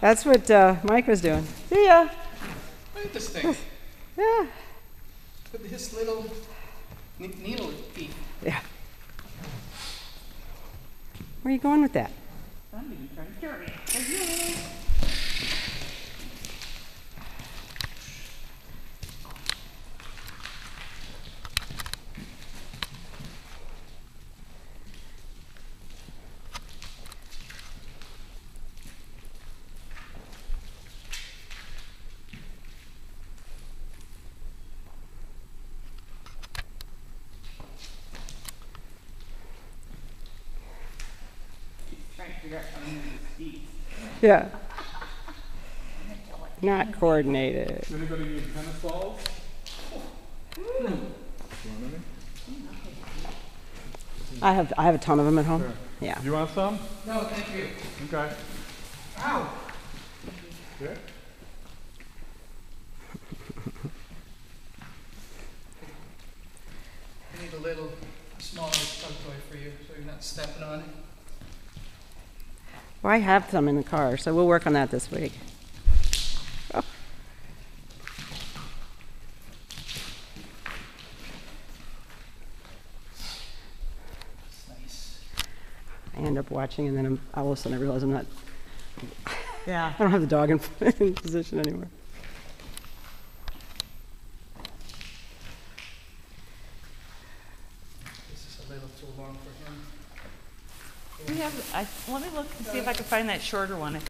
That's what Mike was doing. See ya. Look at this thing. Yeah. With his little needle teeth. Yeah. Where are you going with that? I'm even trying to carry it. Trying to figure out how to move his feet. Yeah. Not coordinated. Anybody need tennis balls? I have a ton of them at home. Sure. Yeah. Do you want some? No, thank you. Okay. Ow! Good. I need a little smaller tug toy for you so you're not stepping on it. Well, I have some in the car, so we'll work on that this week. Oh. It's nice. I end up watching, and then all of a sudden I realize I'm not. Yeah. I don't have the dog in position anymore. This is a little too long for him. We have, let me look and see if I can find that shorter one.